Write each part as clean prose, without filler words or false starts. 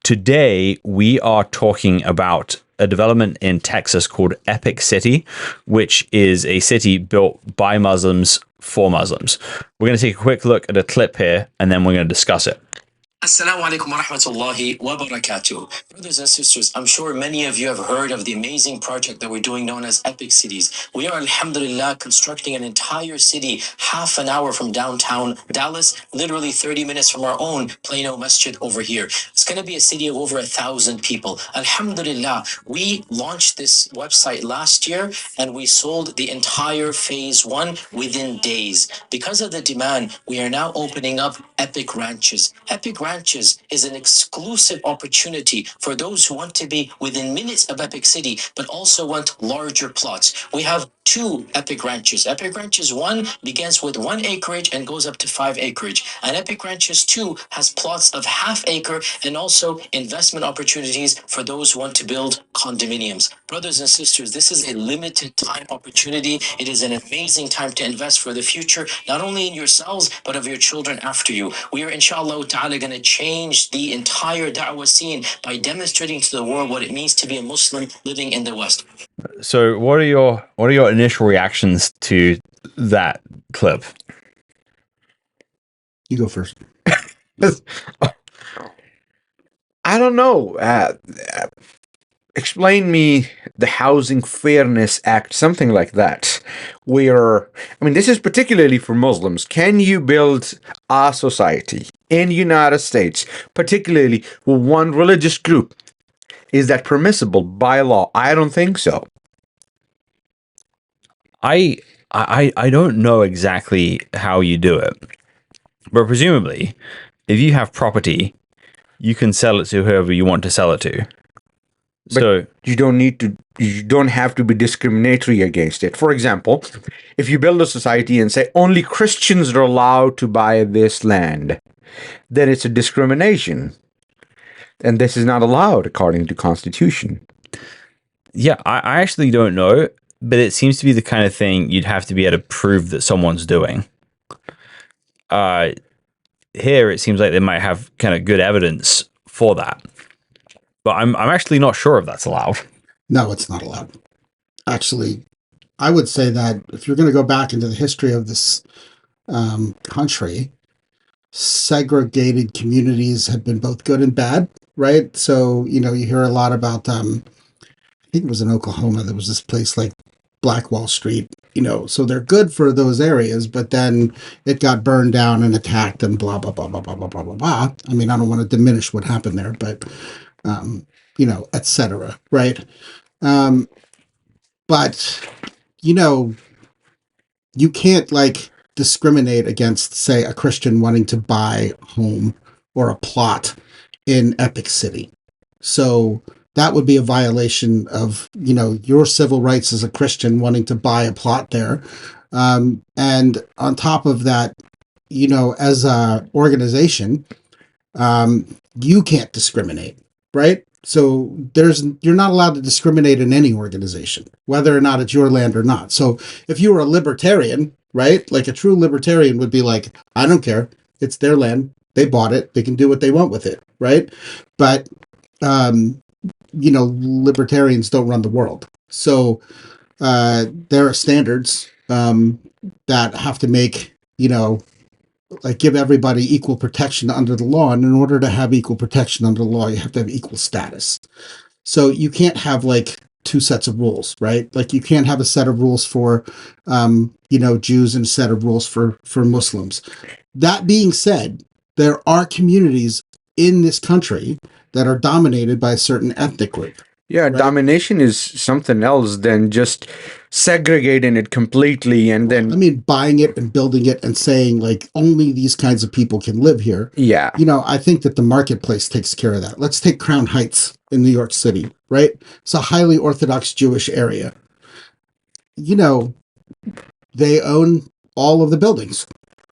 today we are talking about a development in Texas called Epic City, which is a city built by Muslims for Muslims. We're going to take a quick look at a clip here, and then we're going to discuss it. Assalamu alaikum wa rahmatullahi wa barakatuh. Brothers and sisters, I'm sure many of you have heard of the amazing project that we're doing known as Epic Cities. We are, alhamdulillah, constructing an entire city half an hour from downtown Dallas, literally 30 minutes from our own Plano Masjid over here. It's going to be a city of over 1,000 people. Alhamdulillah, we launched this website last year and we sold the entire phase 1 within days. Because of the demand, we are now opening up Epic Ranches. Epic Ranches is an exclusive opportunity for those who want to be within minutes of Epic City, but also want larger plots. We have 2 Epic Ranches. Epic Ranches 1 begins with 1 acreage and goes up to 5 acreage. And Epic Ranches 2 has plots of half acre and also investment opportunities for those who want to build condominiums. Brothers and sisters, this is a limited time opportunity. It is an amazing time to invest for the future, not only in yourselves, but of your children after you. We are, inshallah ta'ala, going to change the entire da'wah scene by demonstrating to the world what it means to be a Muslim living in the West. So what are your initial reactions to that clip? You go first. I don't know. Explain me the Housing Fairness Act, something like that. Where, I mean, this is particularly for Muslims. Can you build a society in United States, particularly with one religious group? Is that permissible by law? I don't think so. I don't know exactly how you do it, but presumably, if you have property, you can sell it to whoever you want to sell it to. But So you don't have to be discriminatory against it. For example, if you build a society and say only Christians are allowed to buy this land, then it's a discrimination. And this is not allowed according to Constitution. yeah, I actually don't know, but it seems to be the kind of thing you'd have to be able to prove that someone's doing. Here it seems like they might have kind of good evidence for that, but I'm actually not sure if that's allowed. No, it's not allowed. Actually, I would say that if you're going to go back into the history of this country, segregated communities have been both good and bad, right? So, you hear a lot about, I think it was in Oklahoma, there was this place like Black Wall Street, so they're good for those areas, but then it got burned down and attacked and blah, blah, blah, blah, blah, blah, blah, blah, blah. I mean, I don't want to diminish what happened there, but, et cetera, right? But, you can't discriminate against, say, a Christian wanting to buy a home or a plot in Epic City. So that would be a violation of, your civil rights as a Christian wanting to buy a plot there. And on top of that, as a organization, you can't discriminate, right? So you're not allowed to discriminate in any organization, whether or not it's your land or not. So if you were a libertarian, right, like a true libertarian would be like, I don't care. It's their land. They bought it. They can do what they want with it, right? But, libertarians don't run the world. So there are standards that have to make, give everybody equal protection under the law. And in order to have equal protection under the law, you have to have equal status. So you can't have 2 sets of rules, right? Like you can't have a set of rules for, Jews and a set of rules for Muslims. That being said, there are communities in this country that are dominated by a certain ethnic group. Yeah, right? Domination is something else than just segregating it completely and then... I mean, buying it and building it and saying, only these kinds of people can live here. Yeah. I think that the marketplace takes care of that. Let's take Crown Heights in New York City, right? It's a highly Orthodox Jewish area. They own all of the buildings,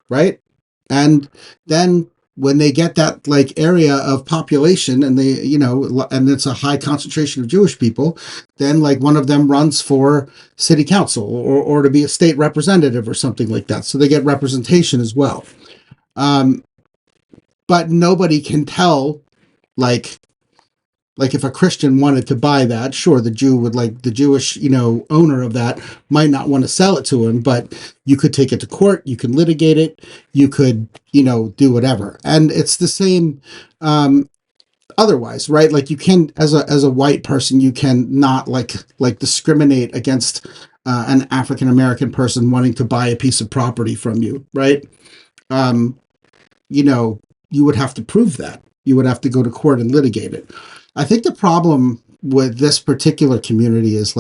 right? And then when they get that area of population and they, and it's a high concentration of Jewish people, then one of them runs for city council or to be a state representative or something like that. So they get representation as well. But nobody can tell Like if a Christian wanted to buy that, sure, the Jew would the Jewish, owner of that might not want to sell it to him, but you could take it to court, you can litigate it, you could, do whatever. And it's the same otherwise, right? Like you can, as a white person, you can not like discriminate against an African American person wanting to buy a piece of property from you, right? Um, you would have to prove that. You would have to go to court and litigate it. I think the problem with this particular community is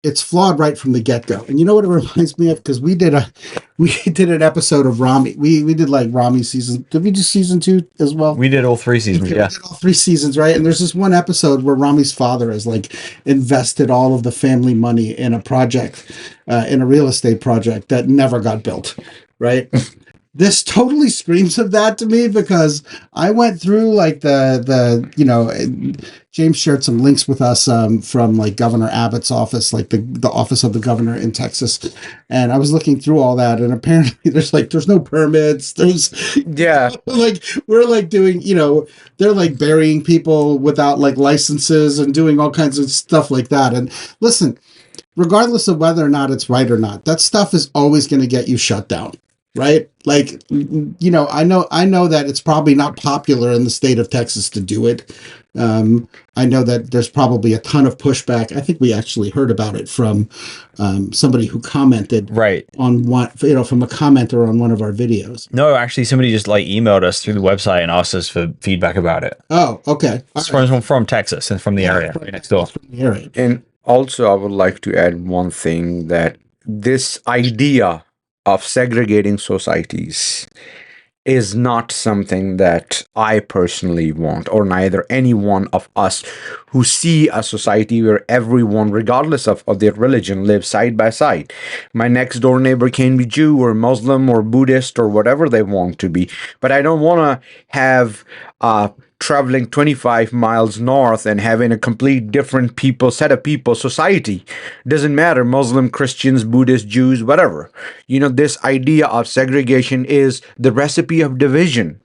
it's flawed right from the get-go. And you know what it reminds me of? Because we did an episode of Rami. We did Rami season. Did we do season 2 as well? We did all 3 seasons. We Yeah, did all 3 seasons, right? And there's this one episode where Rami's father has invested all of the family money in a project, in a real estate project that never got built, right? This totally screams of that to me, because I went through James shared some links with us from Governor Abbott's office, the office of the governor in Texas. And I was looking through all that, and apparently there's no permits. Yeah. We're doing, they're burying people without licenses and doing all kinds of stuff like that. And listen, regardless of whether or not it's right or not, that stuff is always going to get you shut down. Right? I know that it's probably not popular in the state of Texas to do it. I know that there's probably a ton of pushback. I think we actually heard about it from somebody who commented on one, from a commenter on one of our videos. No, actually, somebody just emailed us through the website and asked us for feedback about it. Oh, okay. It's from Texas and from the area right next door. From the area. And also, I would like to add one thing, that this idea of segregating societies is not something that I personally want, or neither any one of us who see a society where everyone, regardless of their religion, lives side by side. My next door neighbor can be Jew or Muslim or Buddhist or whatever they want to be, but I don't want to have traveling 25 miles north and having a complete different set of people society. Doesn't matter, Muslim, Christians, Buddhists, Jews, whatever. This idea of segregation is the recipe of division,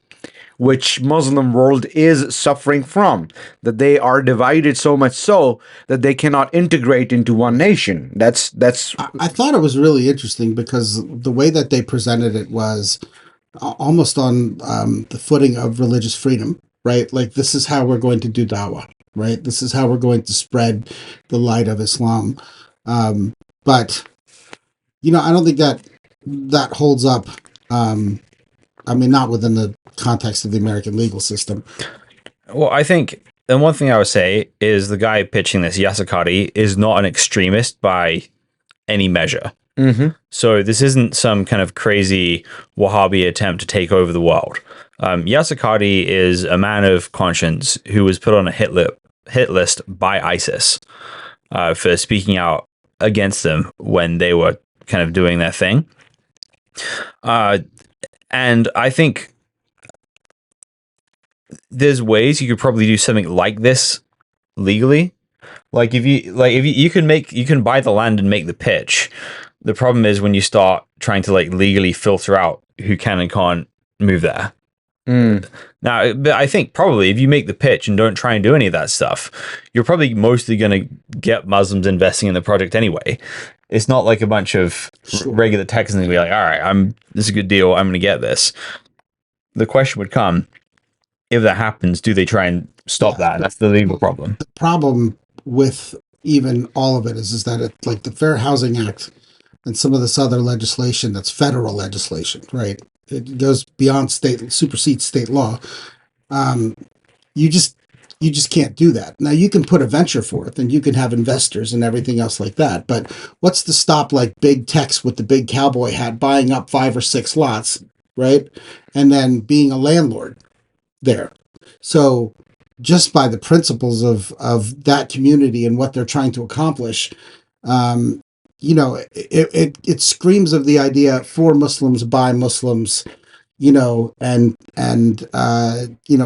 which Muslim world is suffering from, that they are divided so much so that they cannot integrate into one nation. That's I thought it was really interesting, because the way that they presented it was almost on the footing of religious freedom. Right? This is how we're going to do dawah, right? This is how we're going to spread the light of Islam. But, I don't think that holds up. Not within the context of the American legal system. Well, I think, and one thing I would say is the guy pitching this, Yasakari, is not an extremist by any measure. Mm-hmm. So this isn't some kind of crazy Wahhabi attempt to take over the world. Yasakari is a man of conscience who was put on a hit list by ISIS for speaking out against them when they were kind of doing their thing. And I think there's ways you could probably do something like this legally. If you can buy the land and make the pitch. The problem is when you start trying to legally filter out who can and can't move there. Now, but I think probably if you make the pitch and don't try and do any of that stuff, you're probably mostly going to get Muslims investing in the project anyway. It's not like a bunch of regular Texans be like, all right, this is a good deal, I'm going to get this. The question would come, if that happens, do they try and stop that? That's the legal problem. The problem with even all of it is that the Fair Housing Act and some of this other legislation that's federal legislation, right? It goes beyond supersedes state law. You just can't do that. Now you can put a venture forth and you can have investors and everything else like that. But what's to stop big techs with the big cowboy hat buying up 5 or 6 lots, right? And then being a landlord there. So just by the principles of that community and what they're trying to accomplish, it screams of the idea for Muslims by Muslims, and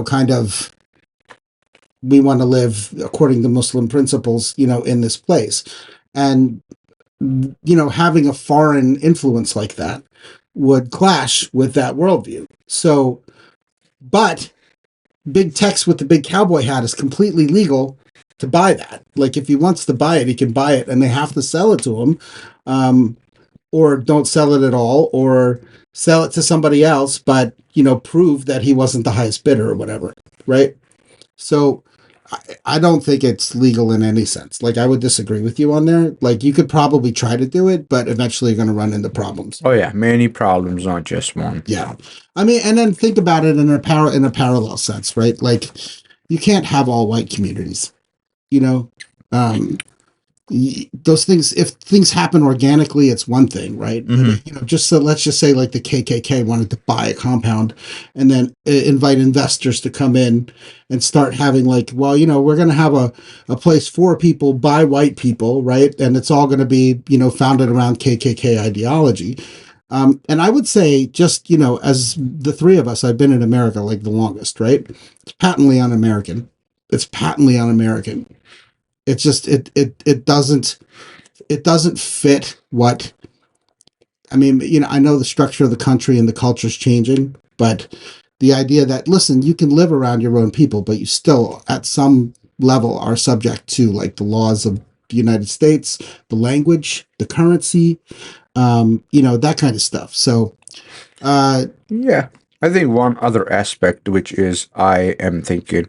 kind of, we want to live according to Muslim principles, in this place. And, having a foreign influence like that would clash with that worldview. So, but Big Tex with the big cowboy hat is completely legal to buy that. Like if he wants to buy it, he can buy it, and they have to sell it to him, or don't sell it at all, or sell it to somebody else, but prove that he wasn't the highest bidder or whatever, right? So I don't think it's legal in any sense. Like I would disagree with you on there. Like you could probably try to do it, but eventually you're going to run into problems. Oh yeah, many problems, not just one. Yeah, I mean, and then think about it in a parallel sense, right? Like you can't have all white communities. You know, those things. If things happen organically, it's one thing, right? Mm-hmm. Just so let's just say like the KKK wanted to buy a compound and then invite investors to come in and start having like, well, we're going to have a place for people by white people, right? And it's all going to be founded around KKK ideology. And I would say just as the three of us, I've been in America like the longest, right? It's patently un-American. It's patently un-American. It's just it doesn't fit what I mean. I know the structure of the country and the culture's changing, but the idea that listen, you can live around your own people, but you still at some level are subject to like the laws of the United States, the language, the currency, that kind of stuff. So Yeah, I think one other aspect which is I am thinking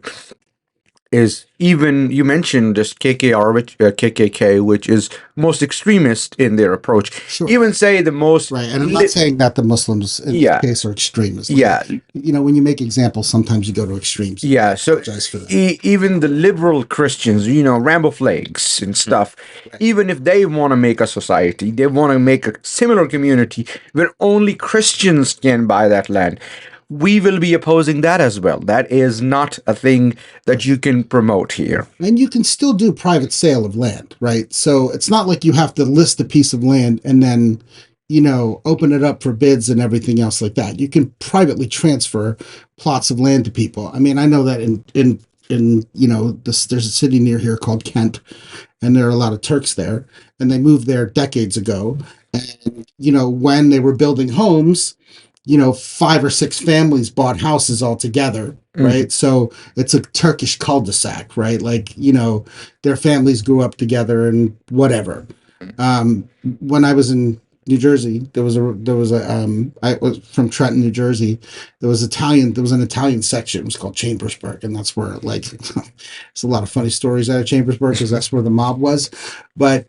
is even you mentioned this KKK, which is most extremist in their approach. Sure. Even say the most right, and I'm not saying that the Muslims in this case are extremists. Like, when you make examples, sometimes you go to extremes. Yeah, so even the liberal Christians, Rambo flags and stuff, right. Even if they want to make a society, they want to make a similar community where only Christians can buy that land. We will be opposing that as well. That is not a thing that you can promote here. And you can still do private sale of land, right? So it's not like you have to list a piece of land and then, open it up for bids and everything else like that. You can privately transfer plots of land to people. I mean, I know that in there's a city near here called Kent, and there are a lot of Turks there, and they moved there decades ago. And, when they were building homes, 5 or 6 families bought houses all together, right? So it's a Turkish cul-de-sac, right? Like, their families grew up together and whatever. When I was in New Jersey, I was from Trenton, New Jersey. There was an Italian section. It was called Chambersburg. And that's where there's a lot of funny stories out of Chambersburg because that's where the mob was. But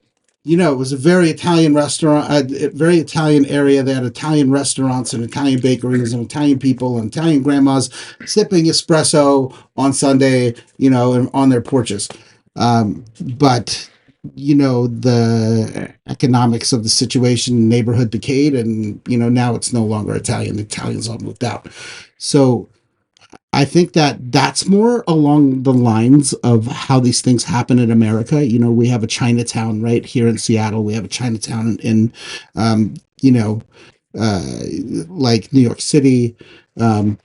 it was a very Italian restaurant, a very Italian area. They had Italian restaurants and Italian bakeries and Italian people and Italian grandmas sipping espresso on Sunday, on their porches. But, the economics of the situation, neighborhood decayed, and, now it's no longer Italian. The Italians all moved out. So I think that's more along the lines of how these things happen in America. We have a Chinatown right here in Seattle. We have a Chinatown in, like New York City.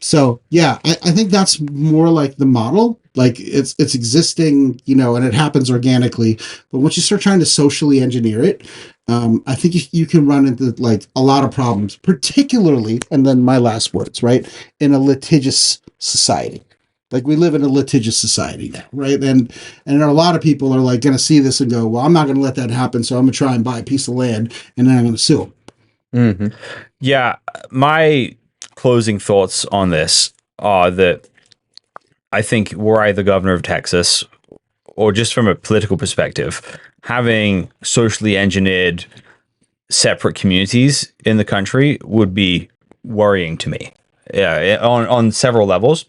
So yeah, I think that's more like the model. Like it's existing, and it happens organically. But once you start trying to socially engineer it, I think you can run into like a lot of problems, particularly, and then my last words, right, in a litigious society. Like we live in a litigious society now, right? And a lot of people are like going to see this and go, well, I'm not going to let that happen. So I'm going to try and buy a piece of land and then I'm going to sue them. Mm-hmm. Yeah. My closing thoughts on this are that I think were I the governor of Texas, or just from a political perspective, having socially engineered separate communities in the country would be worrying to me. Yeah, on several levels.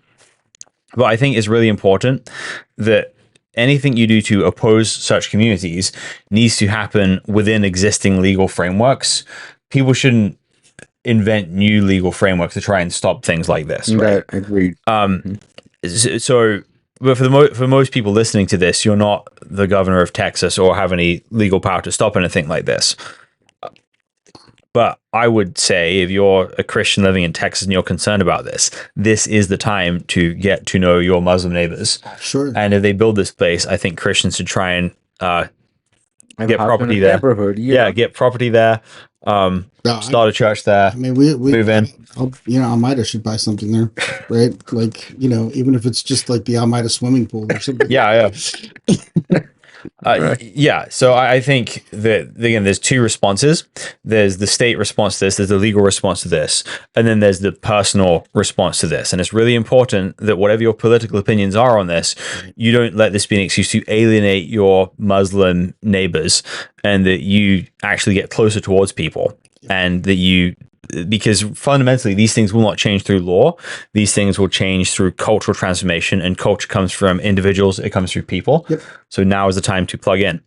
But I think it's really important that anything you do to oppose such communities needs to happen within existing legal frameworks. People shouldn't invent new legal frameworks to try and stop things like this. Right? Agreed. So, but for most people listening to this, you're not the governor of Texas or have any legal power to stop anything like this. But I would say if you're a Christian living in Texas and you're concerned about this, this is the time to get to know your Muslim neighbors. Sure. And if they build this place, I think Christians should try and have get a house in property a there. neighborhood. Yeah, get property there. Start a church there. I mean, we move in. Almeida should buy something there, right? Like, even if it's just like the Almeida swimming pool or something. Yeah. Yeah. So I think that, again, there's two responses. There's the state response to this, there's the legal response to this, and then there's the personal response to this. And it's really important that whatever your political opinions are on this, you don't let this be an excuse to alienate your Muslim neighbors, and that you actually get closer towards people, and that because fundamentally these things will not change through law. These things will change through cultural transformation, and culture comes from individuals. It comes through people. Yep. So now is the time to plug in.